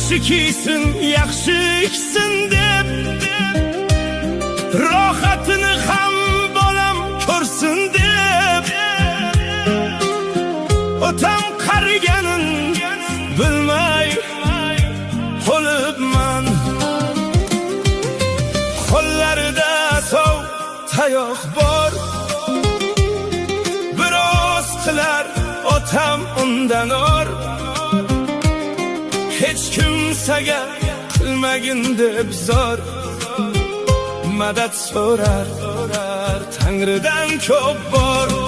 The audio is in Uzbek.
yaxshi kiysin, yaxshi ichsin deb, rohatini ham bolam ko'rsin deb, otam qariganin bilmay qolibman. Qo'llarida sov tayoq bor, biroz qilar otam undan or. Hech kimsaga qilmagin deb zor, madad so'rar Tangridan ko'p bor.